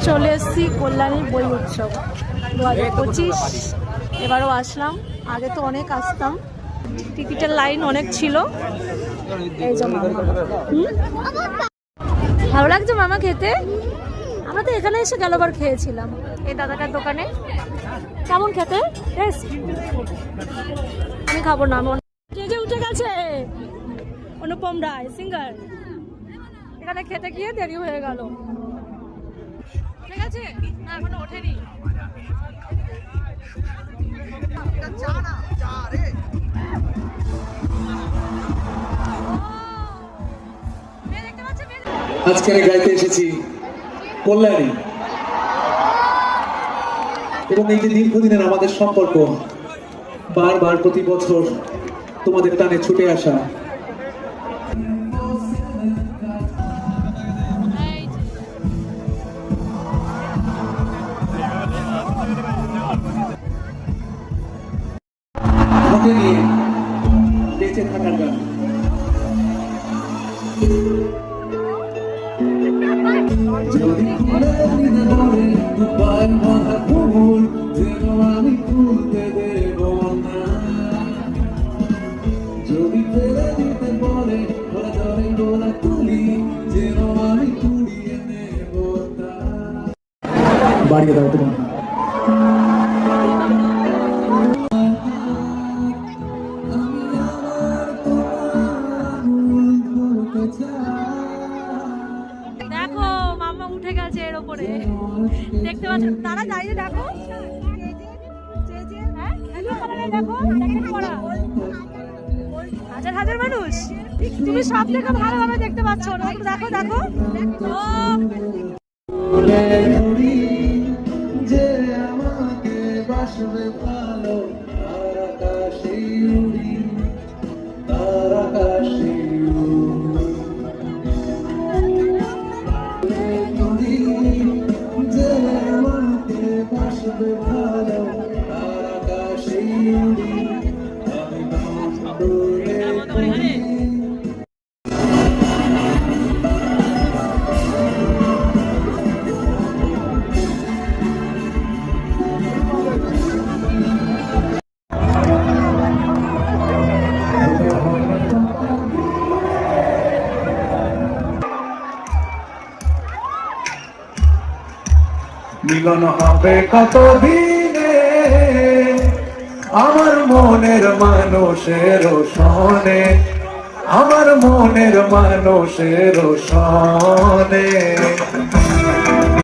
চলে এসেছি কল্যাণী বই উৎসব 2025। এবারও আসলাম, আগে তো অনেক আসতাম, টিকিটের লাইন অনেক ছিল। এই যে মামা, ভালো লাগছে মামা খেতে? আমরা তো এখানে এসে গেলবার খেয়েছিলাম এই দাদাটার দোকানে। কেমন খেতে? আমি খাবো না, কে যে উঠে গেছে অনুপম রায় সিঙ্গার, এখানে খেতে গিয়ে দেরি হয়ে গেল। ঠিক আছে, না এখনো ওঠেনি। আজকে গাইতে এসেছি কল্যাণী, এবং এই যে দীর্ঘদিনের আমাদের সম্পর্ক, বারবার প্রতি বছর তোমাদের টানে ছুটে আসা, নিয়ে বেঁচে থাকার গান। যদি আমি তুলতে দেব না, যদি ফেলে দিতে পারে গোলা তুলি, যেন আমি কুড়িয়ে নেব। বাড়িয়ে দাও তোমার দেখো মামা উঠে গেছে এর উপরে, দেখতে পাচ্ছ তারা দাঁড়িয়ে দেখো, দেখো হাজার হাজার মানুষ, তুমি সব থেকে ভালোভাবে দেখতে পাচ্ছ। দেখো দেখো যে আমাকে বাসবে ভালো, তার আকাশে উড়ি, তার আকাশে উড়ি, যে আমাকে বাসবে ভালো, তার আকাশে উড়ি, আমি বন্ধুরে করি। মিলন হবে কত দিনে আমার মনের মানুষের সনে, আমার মনের মানুষের সনে।